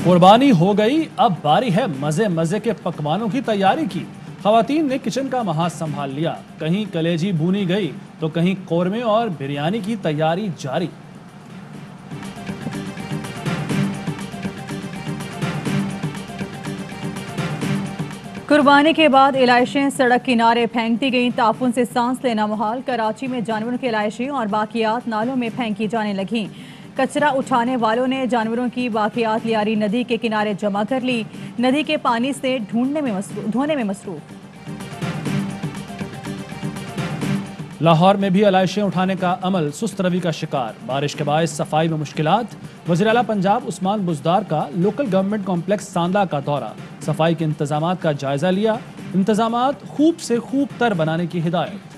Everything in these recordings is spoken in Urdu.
قربانی ہو گئی، اب باری ہے مزے مزے کے پکوانوں کی تیاری کی۔ خواتین نے کچن کا محاذ سنبھال لیا، کہیں کلیجی بھونی گئی تو کہیں قورمے اور بریانی کی تیاری جاری۔ قربانی کے بعد علائشیں سڑک کنارے پھینک دی گئیں، تعفن سے سانس لینا محال۔ کراچی میں جانوروں کی علائشیں اور باقیات نالوں میں پھینکی جانے لگیں۔ کچرا اٹھانے والوں نے جانوروں کی باقیات لیاری ندی کے کنارے جمع کر لی، ندی کے پانی سے دھونے میں مصروف۔ لاہور میں بھی علائشیں اٹھانے کا عمل سست روی کا شکار، بارش کے باعث صفائی میں مشکلات۔ وزیر اعلیٰ پنجاب عثمان بزدار کا لوکل گورنمنٹ کمپلیکس ساندا کا دورہ، صفائی کے انتظامات کا جائزہ لیا، انتظامات خوب سے خوب تر بنانے کی ہدایت۔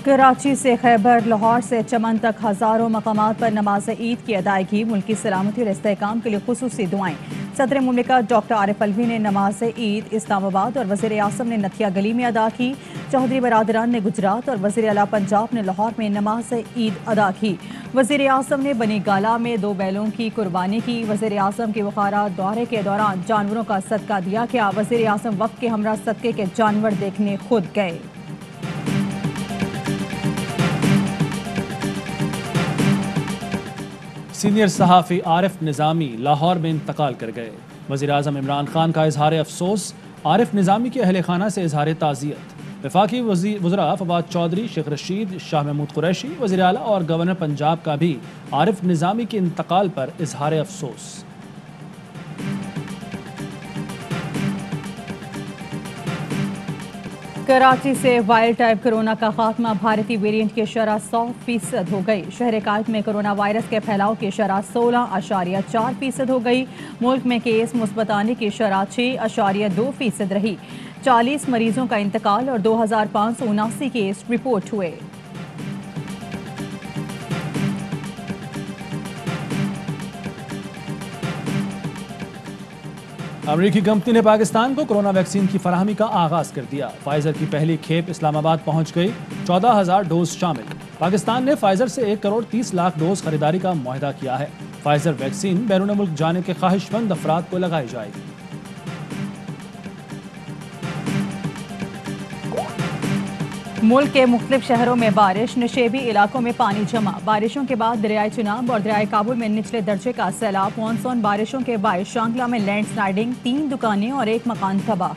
کراچی سے خیبر، لاہور سے چمن تک ہزاروں مقامات پر نماز عید کی ادائیگی، ملکی سلامتی اور استحکام کے لیے خصوصی دعائیں۔ صدر مملکت ڈاکٹر عارف الوی نے نماز عید اسلام آباد اور وزیر اعظم نے نتھیا گلی میں ادا کی۔ چودھری برادران نے گجرات اور وزیر اعلیٰ پنجاب نے لاہور میں نماز عید ادا کی۔ وزیر اعظم نے بنی گالہ میں 2 بیلوں کی قربانی کی۔ وزیر اعظم کے بخارا دورے کے دوران جانوروں کا صدقہ دیا گیا۔ وزیر اعظم وقت کے ہمراہ صدقے کے جانور دیکھنے خود گئے۔ سینئر صحافی عارف نظامی لاہور میں انتقال کر گئے، وزیر اعظم عمران خان کا اظہار افسوس، عارف نظامی کے اہل خانہ سے اظہار تعزیت۔ وفاقی وزراء فواد چودھری، شیخ رشید، شاہ محمود قریشی، وزیر اعلیٰ اور گورنر پنجاب کا بھی عارف نظامی کے انتقال پر اظہار افسوس۔ کراچی سے وائرل ٹائپ کرونا کا خاتمہ، بھارتی ویرینٹ کی شرح 100% ہو گئی۔ شہر قائد میں کرونا وائرس کے پھیلاؤ کی شرح 16.4% ہو گئی۔ ملک میں کیس مثبت آنے کی شرح 6.2% رہی۔ 40 مریضوں کا انتقال اور 2579 کیس رپورٹ ہوئے۔ امریکی کمپنی نے پاکستان کو کرونا ویکسین کی فراہمی کا آغاز کر دیا۔ فائزر کی پہلی کھیپ اسلام آباد پہنچ گئی، 14,000 ڈوز شامل۔ پاکستان نے فائزر سے 1,30,00,000 ڈوز خریداری کا معاہدہ کیا ہے۔ فائزر ویکسین بیرون ملک جانے کے خواہش مند افراد کو لگائی جائے گی۔ ملک کے مختلف شہروں میں بارش، نشیبی علاقوں میں پانی جمع۔ بارشوں کے بعد دریائے چناب اور دریائے کابل میں نچلے درجے کا سیلاب۔ مانسون بارشوں کے باعث شانگلہ میں لینڈ سلائیڈنگ، 3 دکانیں اور 1 مکان تباہ۔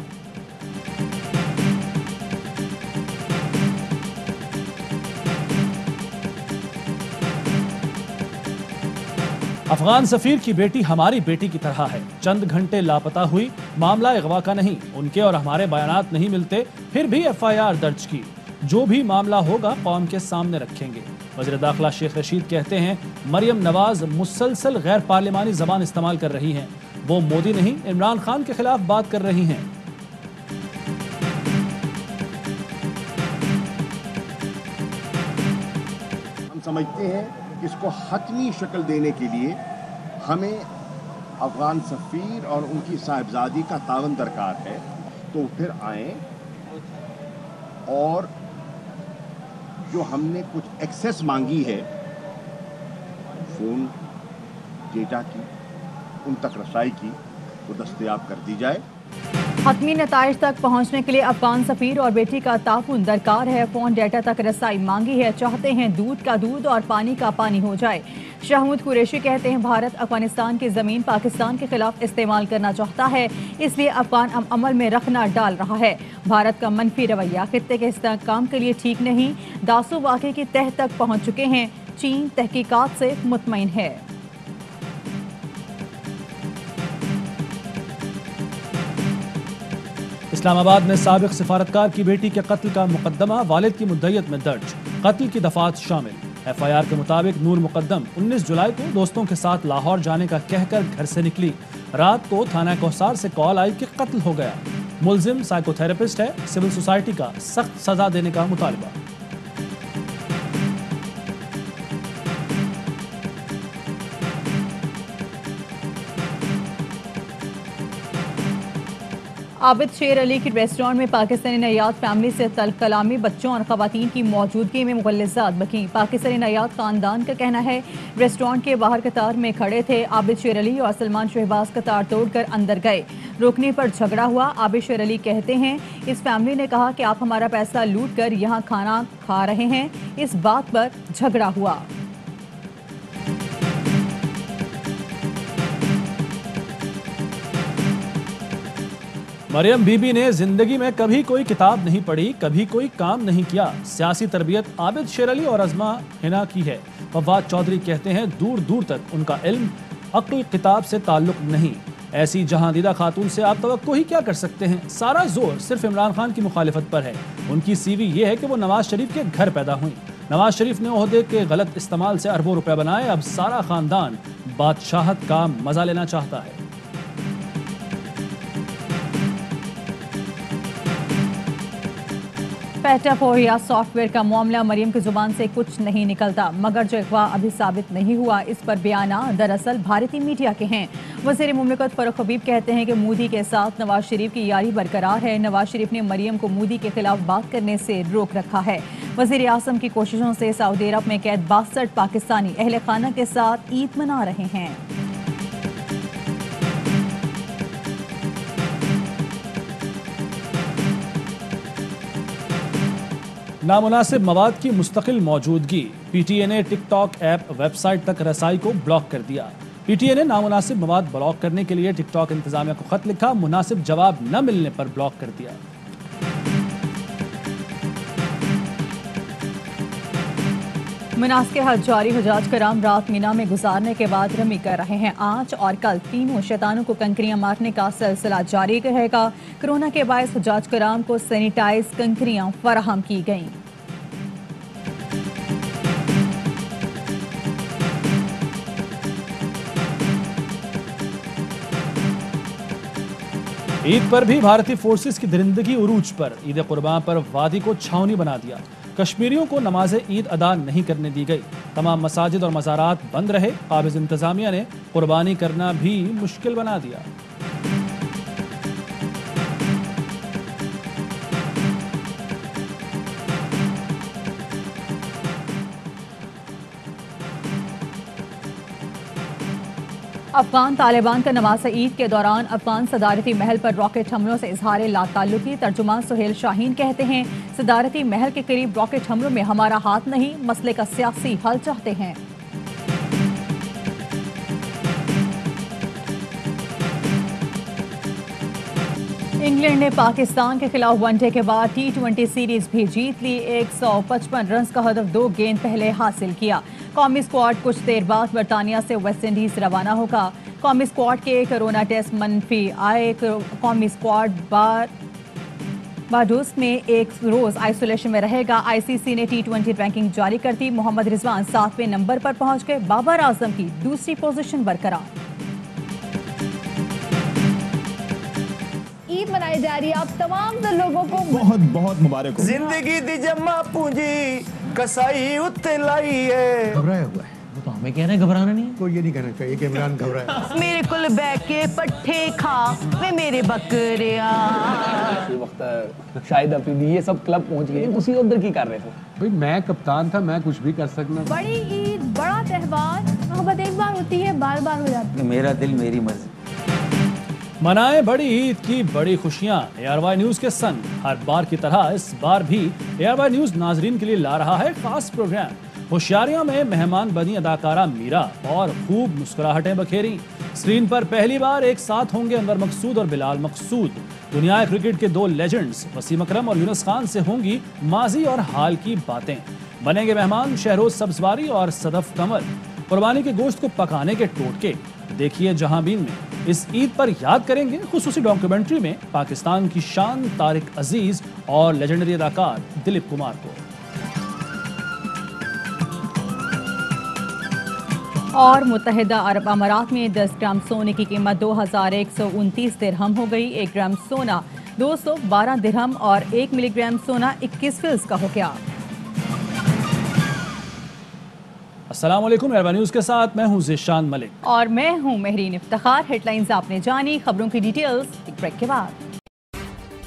افغان سفیر کی بیٹی ہماری بیٹی کی طرح ہے، چند گھنٹے لاپتہ ہوئی، معاملہ اغوا کا نہیں، ان کے اور ہمارے بیانات نہیں ملتے، پھر بھی FIR درج کی، جو بھی معاملہ ہوگا قوم کے سامنے رکھیں گے۔ وزیر داخلہ شیخ رشید کہتے ہیں مریم نواز مسلسل غیر پارلیمانی زبان استعمال کر رہی ہیں، وہ مودی نہیں عمران خان کے خلاف بات کر رہی ہیں۔ ہم سمجھتے ہیں کہ اس کو حتمی شکل دینے کے لیے ہمیں افغان سفیر اور ان کی صاحبزادی کا تعاون درکار ہے، تو پھر آئیں اور جو ہم نے کچھ ایکسیس مانگی ہے فون ڈیٹا کی، ان تک رسائی کی، وہ دستیاب کر دی جائے۔ حتمی نتائج تک پہنچنے کے لیے افغان سفیر اور بیٹی کا تعاون درکار ہے، فون ڈیٹا تک رسائی مانگی ہے، چاہتے ہیں دودھ کا دودھ اور پانی کا پانی ہو جائے۔ شاہ محمود قریشی کہتے ہیں بھارت افغانستان کی زمین پاکستان کے خلاف استعمال کرنا چاہتا ہے، اس لیے افغان عمل میں رخنہ ڈال رہا ہے۔ بھارت کا منفی رویہ خطے کے استحکام کے لیے ٹھیک نہیں، داسو واقعے کی تہ تک پہنچ چکے ہیں، چین تحقیقات سے مطمئن ہے۔ اسلام آباد میں سابق سفارتکار کی بیٹی کے قتل کا مقدمہ والد کی مدعیت میں درج، قتل کی دفعات شامل۔ FIR کے مطابق نور مقدم 19 جولائی کو دوستوں کے ساتھ لاہور جانے کا کہہ کر گھر سے نکلی، رات کو تھانہ کوثر سے کال آئی کہ قتل ہو گیا، ملزم سائیکو تھراپسٹ ہے، سول سوسائٹی کا سخت سزا دینے کا مطالبہ۔ عابد شیر علی کی ریسٹورانٹ میں پاکستانی نیاد فیملی سے تلخ کلامی، بچوں اور خواتین کی موجودگی میں مغلظات بکیں۔ پاکستانی نیاد خاندان کا کہنا ہے ریسٹورانٹ کے باہر قطار میں کھڑے تھے، عابد شیر علی اور سلمان شہباز قطار توڑ کر اندر گئے، روکنے پر جھگڑا ہوا۔ عابد شیر علی کہتے ہیں اس فیملی نے کہا کہ آپ ہمارا پیسہ لوٹ کر یہاں کھانا کھا رہے ہیں، اس بات پر جھگڑا ہوا۔ مریم بی بی نے زندگی میں کبھی کوئی کتاب نہیں پڑھی، کبھی کوئی کام نہیں کیا۔ سیاسی تربیت عابد شیر علی اور عظمہ ہنا کی ہے۔ فواد چودھری کہتے ہیں دور دور تک ان کا علم عقل کتاب سے تعلق نہیں۔ ایسی جہاندیدہ خاتون سے آپ توقع ہی کیا کر سکتے ہیں؟ سارا زور صرف عمران خان کی مخالفت پر ہے۔ ان کی سی وی یہ ہے کہ وہ نواز شریف کے گھر پیدا ہوئیں۔ نواز شریف نے عہدے کے غلط استعمال سے اربوں روپے بنائے، اب سارا خاندان بادشاہت کا مزہ لینا چاہتا ہے۔ پیٹا فوریا سافٹ ویئر کا معاملہ، مریم کی زبان سے کچھ نہیں نکلتا، مگر جو اغوا ابھی ثابت نہیں ہوا اس پر بیانات دراصل بھارتی میڈیا کے ہیں۔ وزیر مملکت فاروق حبیب کہتے ہیں کہ مودی کے ساتھ نواز شریف کی یاری برقرار ہے۔ نواز شریف نے مریم کو مودی کے خلاف بات کرنے سے روک رکھا ہے۔ وزیر اعظم کی کوششوں سے سعودی عرب میں قید 62 پاکستانی اہل خانہ کے ساتھ عید منا رہے ہیں۔ نامناسب مواد کی مستقل موجودگی، پی ٹی اے نے ٹک ٹاک ایپ ویب سائٹ تک رسائی کو بلاک کر دیا۔ پی ٹی اے نے نامناسب مواد بلاک کرنے کے لیے ٹک ٹاک انتظامیہ کو خط لکھا، مناسب جواب نہ ملنے پر بلاک کر دیا۔ مناسک کے حج جاری، حجاج کرام رات مینا میں گزارنے کے بعد رمی کر رہے ہیں۔ آج اور کل تینوں شیطانوں کو کنکریاں مارنے کا سلسلہ جاری رہے گا۔ کورونا کے باعث حجاج کرام کو سینیٹائز کنکریاں فراہم کی گئیں۔ عید پر بھی بھارتی فورسز کی درندگی عروج پر، عید قربان پر وادی کو چھاونی بنا دیا۔ کشمیریوں کو نماز عید ادا نہیں کرنے دی گئی، تمام مساجد اور مزارات بند رہے۔ قابض انتظامیہ نے قربانی کرنا بھی مشکل بنا دیا۔ افغان طالبان کا نماز عید کے دوران افغان صدارتی محل پر راکٹ حملوں سے اظہار لا تعلقی۔ ترجمان سہیل شاہین کہتے ہیں صدارتی محل کے قریب راکٹ حملوں میں ہمارا ہاتھ نہیں، مسئلے کا سیاسی حل چاہتے ہیں۔ انگلینڈ نے پاکستان کے خلاف ون ڈے کے بعد T20 سیریز بھی جیت لی۔ 155 رنز کا ہدف 2 گیند پہلے حاصل کیا۔ قومی اسکواڈ کچھ دیر بعد برطانیہ سے ویسٹ انڈیز روانہ ہوگا۔ قومی اسکواڈ کے کرونا ٹیسٹ منفی آئے۔ قومی اسکواڈ بارباڈوس میں 1 روز آئسولیشن میں رہے گا۔ آئی سی سی نے T20 رینکنگ جاری کر دی۔ محمد رضوان 7ویں نمبر پر پہنچ گئے، بابر اعظم کی دوسری پوزیشن برقرار۔ عید منائی جا رہی ہے، آپ تمام لوگوں کو بہت بہت مبارک ہو۔ زندگی دی جمع پونجی کسائی اتنے لائی ہے۔ گھبرایا ہوا ہے، وہ تو ہمیں کہہ رہے ہیں گھبرانا نہیں ہے۔ کوئی یہ نہیں کہنا چاہیے کہ عمران گھبرایا۔ میرے کل بیٹھ کے پٹھے کھا میں میرے بکریا۔ اسی وقت شاہد افریدی یہ سب کلب پہنچ گئے، اسی ادھر کی کر رہے تھے۔ بھئی میں کپتان تھا، میں کچھ بھی کر سکنا۔ بڑی عید، بڑا تہوار، محبت ایک بار ہوتی ہے، بار بار ہو جاتی ہے۔ میرا دل میری مرضی۔ منائے بڑی عید کی بڑی خوشیاں، ARY نیوز کے سنگ۔ ہر بار کی طرح اس بار بھی ARY نیوز ناظرین کے لیے لا رہا ہے خاص پروگرام۔ ہوشیاریاں میں مہمان بنی اداکارہ میرا اور خوب مسکراہٹیں بکھیری۔ اسکرین پر پہلی بار ایک ساتھ ہوں گے انور مقصود اور بلال مقصود۔ دنیا کرکٹ کے 2 لیجنڈز وسیم اکرم اور یونس خان سے ہوں گی ماضی اور حال کی باتیں۔ بنیں گے مہمان شہروز سبزواری اور صدف قمر۔ قربانی کے گوشت کو پکانے کے ٹوٹکے دیکھیے جہاں بین میں۔ اس عید پر یاد کریں گے خصوصی ڈاکیومنٹری میں پاکستان کی شان طارق عزیز اور لیجنڈری اداکار دلیپ کمار کو۔ اور متحدہ عرب امارات میں 10 گرام سونے کی قیمت 2129 درہم ہو گئی۔ 1 گرام سونا 212 درہم اور 1 ملی گرام سونا 21 فلس کا ہو گیا۔ السلام علیکم، ARY نیوز کے ساتھ میں ہوں ذیشان ملک اور میں ہوں مہرین افتخار۔ ہیڈ لائنز آپ نے جانی، خبروں کی ڈیٹیلز ایک بریک کے بعد۔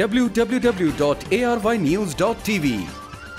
www.arYnews.tv।